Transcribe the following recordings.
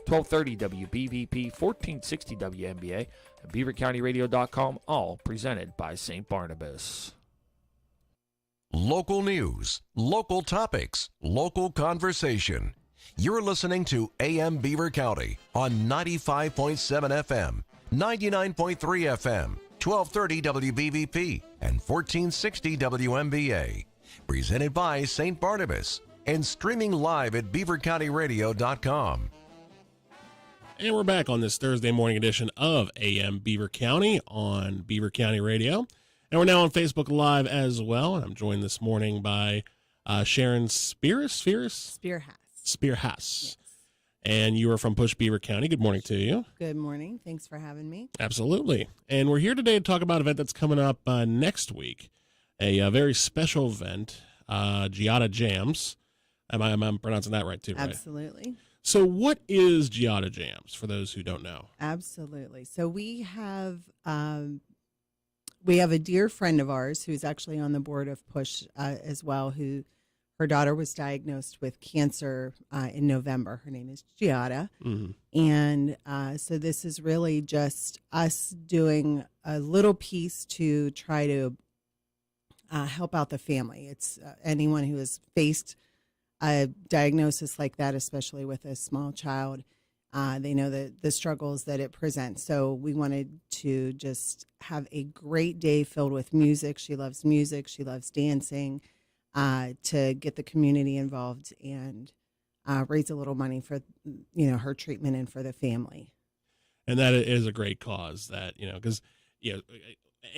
1230 WBVP, 1460 WNBA, and BeaverCountyRadio.com, all presented by St. Barnabas. Local news, local topics, local conversation. You're listening to AM Beaver County on 95.7 FM, 99.3 FM, 1230 WBVP, and 1460 WNBA. Presented by St. Barnabas and streaming live at BeaverCountyRadio.com. And we're back on this Thursday morning edition of AM Beaver County on Beaver County Radio. And we're now on Facebook Live as well. And I'm joined this morning by Sharon Speerhas. Yes. And you are from Push Beaver County. Good morning to you. Good morning. Thanks for having me. Absolutely. And we're here today to talk about an event that's coming up next week. A very special event, Giada Jams. I'm pronouncing that right too, right? Absolutely. So what is Giada Jams, for those who don't know? Absolutely. So we have a dear friend of ours who's actually on the board of Push as well, who her daughter was diagnosed with cancer in November. Her name is Giada. Mm-hmm. And so this is really just us doing a little piece to try to help out the family. It's anyone who has faced a diagnosis like that, especially with a small child, they know the struggles that it presents. So we wanted to just have a great day filled with music. She loves music. She loves dancing, to get the community involved and raise a little money for, her treatment and for the family. And that is a great cause that, because,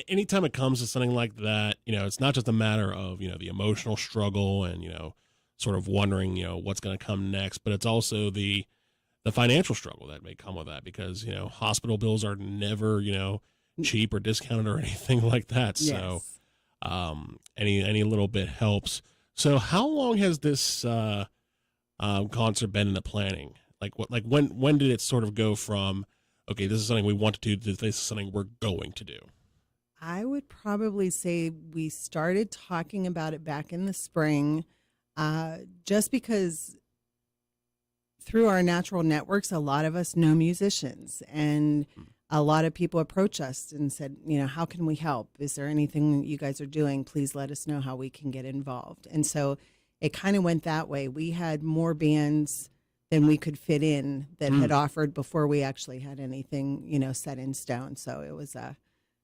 anytime it comes to something like that, it's not just a matter of, the emotional struggle and, sort of wondering, what's going to come next, but it's also the financial struggle that may come with that because, hospital bills are never, cheap or discounted or anything like that. Yes. So any little bit helps. So how long has this concert been in the planning? When did it sort of go from, okay, this is something we want to do, to this is something we're going to do? I would probably say we started talking about it back in the spring. Just because through our natural networks, a lot of us know musicians and a lot of people approach us and said, how can we help? Is there anything you guys are doing? Please let us know how we can get involved. And so it kind of went that way. We had more bands than we could fit in that had offered before we actually had anything, set in stone. So it was a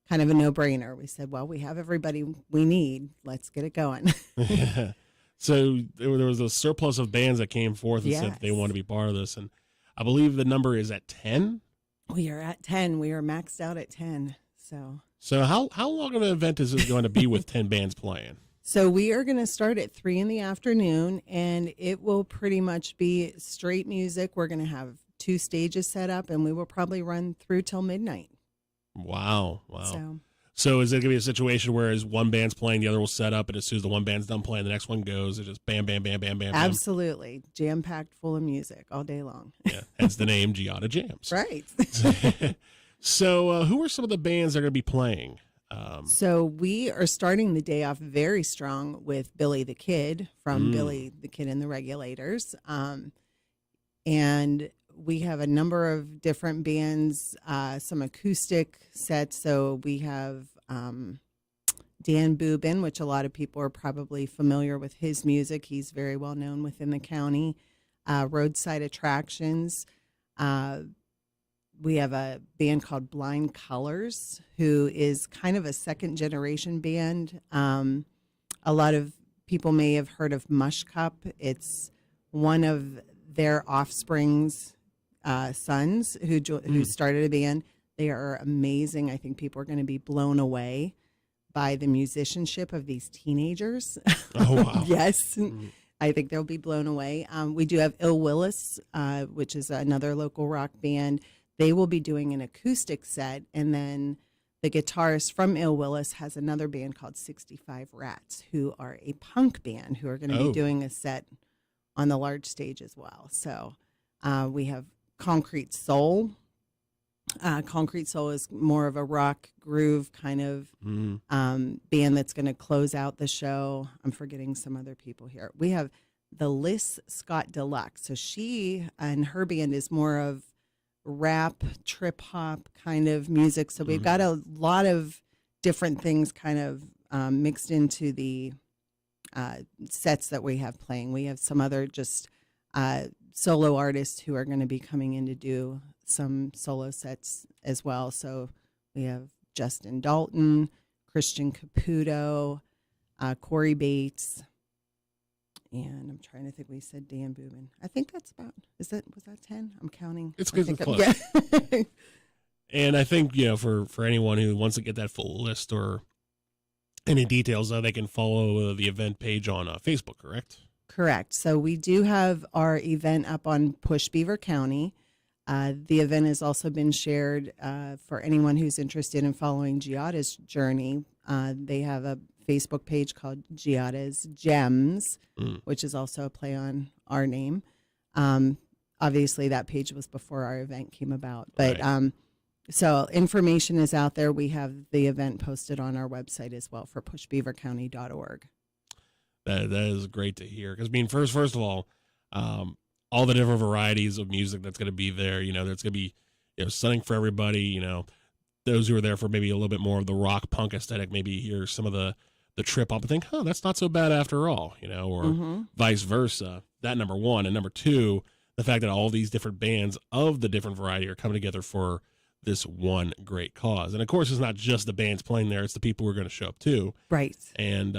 kind of a no-brainer. We said, well, we have everybody we need. Let's get it going. Yeah. So there was a surplus of bands that came forth and said they want to be part of this. And I believe the number is at 10. We are at 10. We are maxed out at 10. So how long of an event is this going to be with 10 bands playing? So we are going to start at 3 in the afternoon, and it will pretty much be straight music. We're going to have 2 stages set up, and we will probably run through till midnight. Wow. So is it going to be a situation where as one band's playing, the other will set up, and as soon as the one band's done playing, the next one goes, it just bam, bam, bam, bam, bam, bam? Absolutely. Jam-packed full of music all day long. Yeah, hence the name Giada Jams. Right. So who are some of the bands that are going to be playing? So we are starting the day off very strong with Billy the Kid from Billy the Kid and the Regulators. And we have a number of different bands, some acoustic sets. So we have Dan Boobin, which a lot of people are probably familiar with his music. He's very well known within the county. Roadside Attractions. We have a band called Blind Colors, who is kind of a second generation band. A lot of people may have heard of Mush Cup. It's one of their offspring's sons who started a band. They are amazing. I think people are going to be blown away by the musicianship of these teenagers. Oh, wow. Yes. I think they'll be blown away. We do have Ill Willis, which is another local rock band. They will be doing an acoustic set, and then the guitarist from Ill Willis has another band called 65 Rats, who are a punk band who are going to be doing a set on the large stage as well. So we have Concrete Soul. Concrete Soul is more of a rock groove kind of band that's going to close out the show. I'm forgetting some other people here. We have the Liz Scott Deluxe. So she and her band is more of rap, trip hop kind of music. So we've got a lot of different things kind of mixed into the sets that we have playing. We have some other just solo artists who are going to be coming in to do some solo sets as well. So we have Justin Dalton, Christian Caputo, Corey Bates, and I'm trying to think. We said Dan Boobin. I think that's about. Was that 10? I'm counting. It's close. Yeah. And I think, for anyone who wants to get that full list or any details, they can follow the event page on Facebook, correct? Correct. So we do have our event up on Push Beaver County. The event has also been shared for anyone who's interested in following Giada's journey. They have a Facebook page called Giada Jams, which is also a play on our name. Obviously, that page was before our event came about. But right. So information is out there. We have the event posted on our website as well for pushbeavercounty.org. That is great to hear. Because, first of all the different varieties of music that's going to be there, that's going to be, something for everybody, those who are there for maybe a little bit more of the rock punk aesthetic, maybe hear some of the trip up and think, that's not so bad after all, or vice versa. That number one. And number two, the fact that all these different bands of the different variety are coming together for this one great cause. And of course, it's not just the bands playing there, it's the people who are going to show up too. Right. And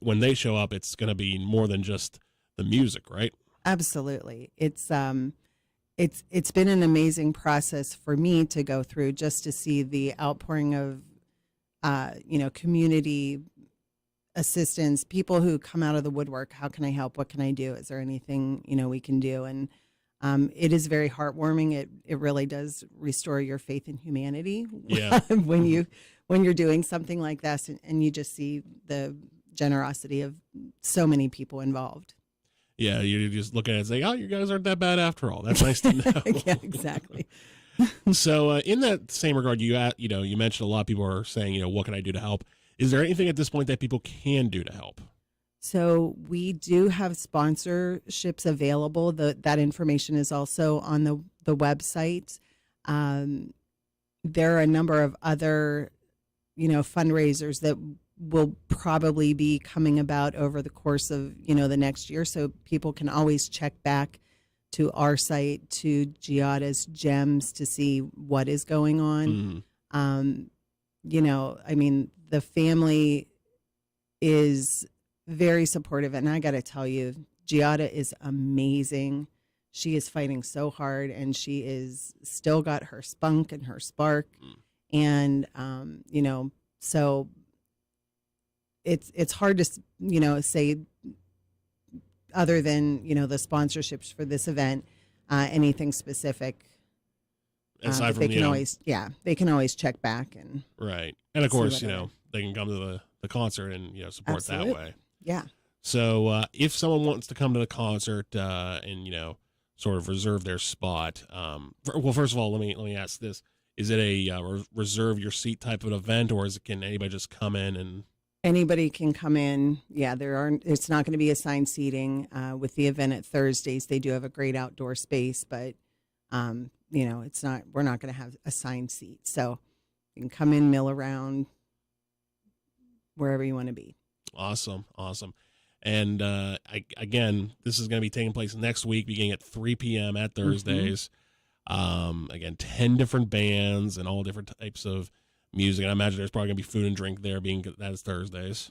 when they show up, it's going to be more than just the music, right? Absolutely. It's been an amazing process for me to go through, just to see the outpouring of community assistance, people who come out of the woodwork. How can I help? What can I do? Is there anything we can do? And it is very heartwarming. It really does restore your faith in humanity. Yeah. when you're doing something like this, and you just see the generosity of so many people involved. Yeah, you just look at it and say, "Oh, you guys aren't that bad after all." That's nice to know. Yeah, exactly. So, in that same regard, you mentioned a lot of people are saying, what can I do to help? Is there anything at this point that people can do to help? So we do have sponsorships available. That information is also on the website. There are a number of other, fundraisers that will probably be coming about over the course of, the next year. So people can always check back to our site, to Giada's Gems, to see what is going on. The family is very supportive. And I got to tell you, Giada is amazing. She is fighting so hard, and she is still got her spunk and her spark. And, so it's hard to, say, other than, the sponsorships for this event, anything specific. Aside from, they can always check back. And right. And of course, they can come to the concert and, support Absolutely. That way. Yeah. So if someone wants to come to the concert and, sort of reserve their spot, first of all, let me ask this. Is it a reserve your seat type of event, or can anybody just come in and... Anybody can come in. Yeah, it's not going to be assigned seating with the event at Thursdays. They do have a great outdoor space, but it's not. We're not going to have assigned seats, so you can come in, mill around, wherever you want to be. Awesome. And again, this is going to be taking place next week, beginning at 3 p.m. at Thursdays. Again, 10 different bands and all different types of music. And I imagine there's probably going to be food and drink there, being that it's Thursdays.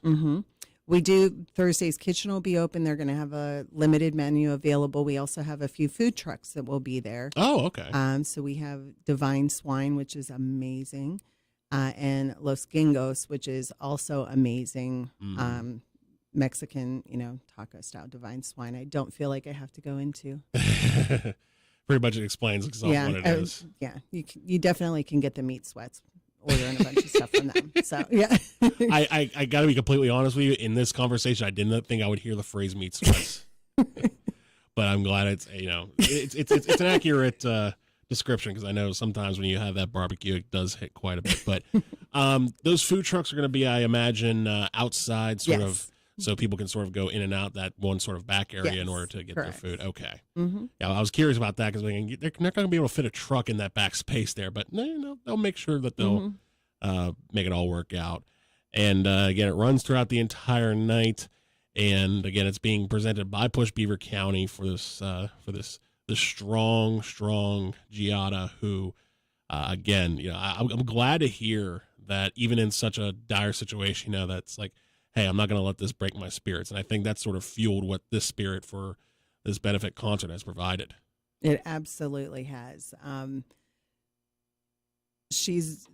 We do. Thursday's kitchen will be open. They're going to have a limited menu available. We also have a few food trucks that will be there. Oh, okay. So we have Divine Swine, which is amazing, and Los Gingos, which is also amazing. Mexican, taco style Divine Swine. I don't feel like I have to go into. Pretty much it explains what it is. Yeah, you definitely can get the meat sweats ordering a bunch of stuff from them. So yeah. I got to be completely honest with you. In this conversation, I didn't think I would hear the phrase meat sweats, but I'm glad it's it's an accurate description, because I know sometimes when you have that barbecue, it does hit quite a bit. But those food trucks are going to be, I imagine, outside, sort of so people can sort of go in and out that one sort of back area in Yes, order to get correct. their food. Okay. Mm-hmm. Yeah, I was curious about that because they're not going to be able to fit a truck in that back space there, but they'll make sure that they'll make it all work out. And again, it runs throughout the entire night. And again, it's being presented by Push Beaver County for this strong Giada who, again, I'm glad to hear that even in such a dire situation, that's like, hey, I'm not going to let this break my spirits. And I think that's sort of fueled what this spirit for this benefit concert has provided. It absolutely has. She's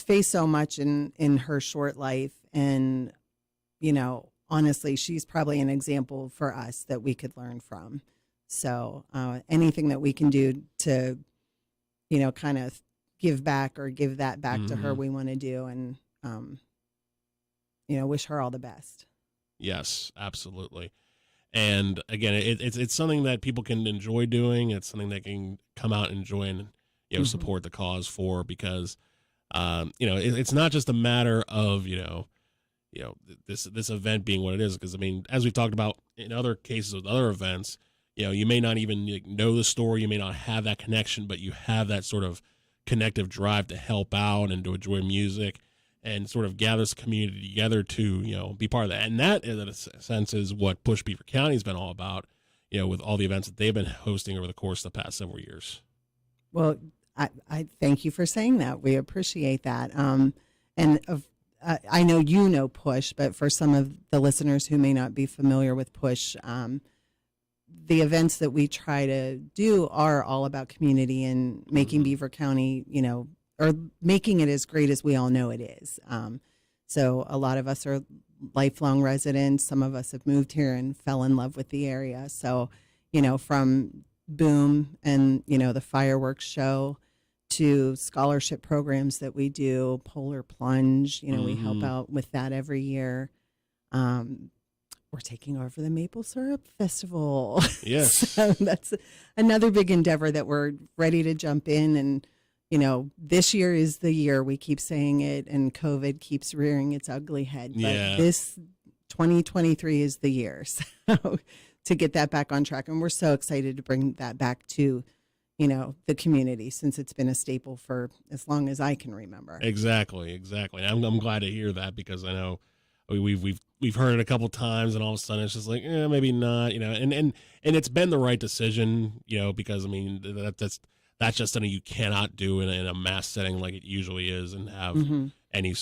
faced so much in her short life, and honestly, she's probably an example for us that we could learn from. So anything that we can do to kind of give back or give that back to her, we want to do, and wish her all the best. Yes, absolutely. And again, it's something that people can enjoy doing. It's something they can come out and enjoy and support the cause for, because it's not just a matter of this event being what it is. Because as we've talked about in other cases with other events, you may not even know the story, you may not have that connection, but you have that sort of connective drive to help out and to enjoy music and sort of gathers the community together to, be part of that. And that, in a sense, is what Push Beaver County has been all about, with all the events that they've been hosting over the course of the past several years. Well, I thank you for saying that. We appreciate that. I know Push, but for some of the listeners who may not be familiar with Push, the events that we try to do are all about community and making Beaver County, or making it as great as we all know it is. So a lot of us are lifelong residents. Some of us have moved here and fell in love with the area. So, from Boom and, the fireworks show to scholarship programs that we do, Polar Plunge, we help out with that every year. We're taking over the Maple Syrup Festival. Yes. So that's another big endeavor that we're ready to jump in. And, this year is the year, we keep saying it, and COVID keeps rearing its ugly head. But this 2023 is the year to get that back on track. And we're so excited to bring that back to, the community, since it's been a staple for as long as I can remember. Exactly. I'm glad to hear that, because I know we've heard it a couple times, and all of a sudden it's just like, maybe not, and it's been the right decision, because that's just something you cannot do in a mass setting like it usually is, and have any,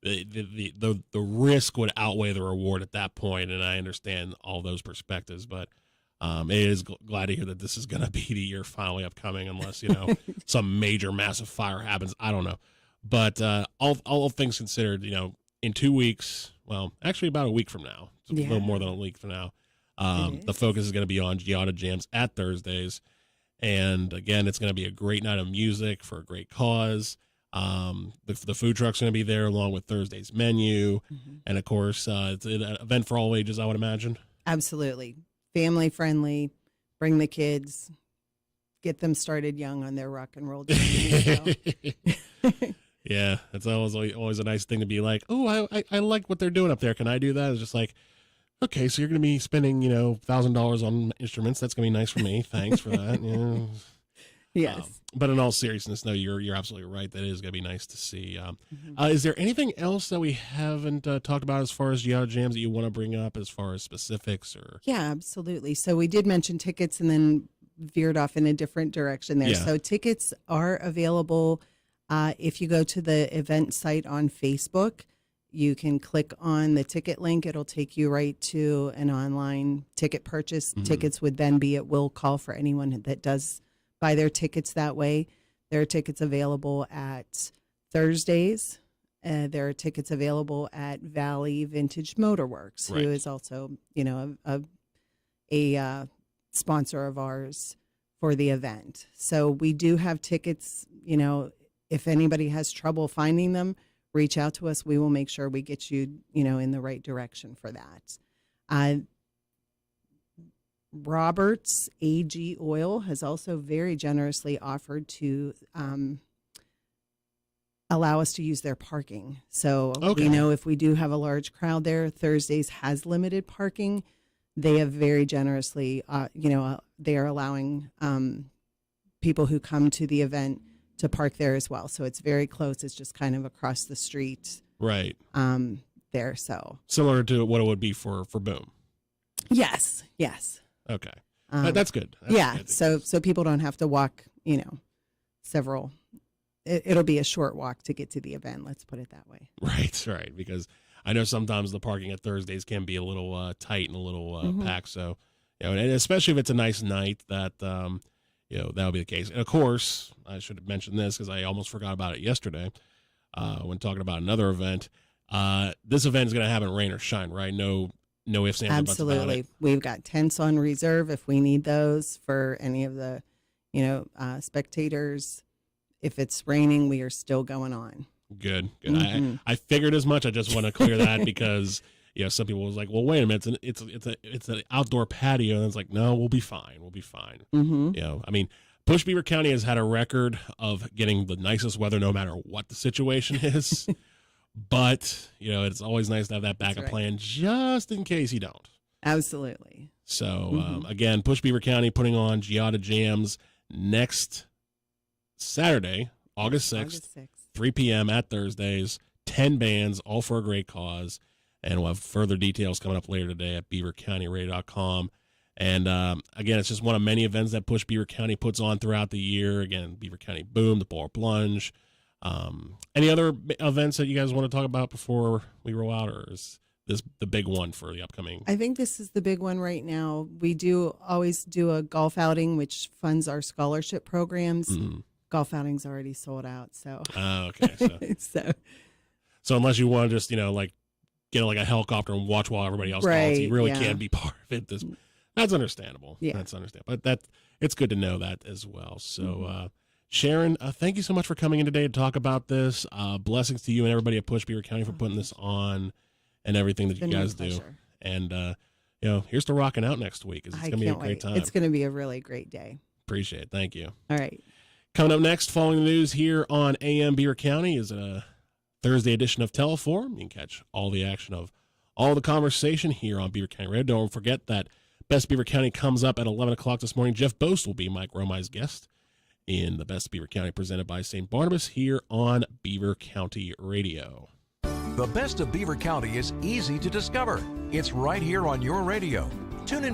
the risk would outweigh the reward at that point. And I understand all those perspectives, but it is glad to hear that this is going to be the year finally upcoming, unless, some major massive fire happens. I don't know. But all things considered, in 2 weeks, well, actually about a week from now, a little more than a week from now, the focus is going to be on Giada Jams at Thursdays. And again, it's going to be a great night of music for a great cause. The food truck's going to be there along with Thursday's menu. And of course, it's an event for all ages, I would imagine. Absolutely. Family friendly. Bring the kids. Get them started young on their rock and roll journey. Yeah, it's always a nice thing to be like, oh, I like what they're doing up there. Can I do that? It's just like, okay, so you're going to be spending, $1,000 on instruments. That's going to be nice for me. Thanks for that. Yeah. Yes. But in all seriousness, no, you're absolutely right. That is going to be nice to see. Is there anything else that we haven't talked about as far as Giada Jams that you want to bring up as far as specifics? Or Yeah, absolutely. So we did mention tickets and then veered off in a different direction there. Yeah. So tickets are available if you go to the event site on Facebook. You can click on the ticket link. It'll take you right to an online ticket purchase. Tickets would then be at will call for anyone that does buy their tickets that way. There are tickets available at Thursdays. There are tickets available at Valley Vintage Motorworks, Right. who is also, a sponsor of ours for the event. So we do have tickets. If anybody has trouble finding them, reach out to us. We will make sure we get you, in the right direction for that. Roberts AG Oil has also very generously offered to allow us to use their parking. So Okay. we know if we do have a large crowd there, Thursdays has limited parking. They have very generously, they are allowing people who come to the event to park there as well. So it's very close. It's just kind of across the street Right. there. So Similar to what it would be for Boom. yes. Okay. That's good. That's Yeah. good. So people don't have to walk, several. It'll be a short walk to get to the event. Let's put it that way. Right. Because I know sometimes the parking at Thursdays can be a little tight and a little packed. So, and especially if it's a nice night, that'll be the case. And of course, I should have mentioned this because I almost forgot about it yesterday when talking about another event. This event is going to happen rain or shine, right? No ifs, ands, or buts about Absolutely. it. We've got tents on reserve if we need those for any of the, spectators. If it's raining, we are still going on. Good. Mhm. I figured as much. I just want to clear that because some people was like, well, wait a minute, it's an outdoor patio, and it's like, no, we'll be fine. Mm-hmm. I mean, Push Beaver County has had a record of getting the nicest weather no matter what the situation is. But, it's always nice to have that backup right. plan just in case you don't. Absolutely. So, again, Push Beaver County putting on Giada Jams next Saturday, August 6th, 3 p.m. at Thursdays, 10 bands, all for a great cause. And we'll have further details coming up later today at beavercountyradio.com. And again, it's just one of many events that Push Beaver County puts on throughout the year. Again, Beaver County Boom, the Polar Plunge. Any other events that you guys want to talk about before we roll out, or is this the big one for the upcoming? I think this is the big one right now. We do always do a golf outing, which funds our scholarship programs. Mm-hmm. Golf outing's already sold out. So, Okay. So unless you want to just, get a helicopter and watch while everybody else calls, you really can't be part of it. That's understandable. Yeah. That's understandable. But it's good to know that as well. So, Sharon, thank you so much for coming in today to talk about this. Blessings to you and everybody at Push Beaver County for putting this on and everything that you guys do. And, here's to rocking out next week. It's going to be a great time. It's going to be a really great day. Appreciate it. Thank you. All right. Coming up next, following the news here on AM Beaver County, is a Thursday edition of Teleforum. You can catch all the action of all the conversation here on Beaver County Radio. Don't forget that Best Beaver County comes up at 11 o'clock this morning. Jeff Boast will be Mike Romai's guest in the Best Beaver County, presented by St. Barnabas here on Beaver County Radio. The best of Beaver County is easy to discover. It's right here on your radio. Tune in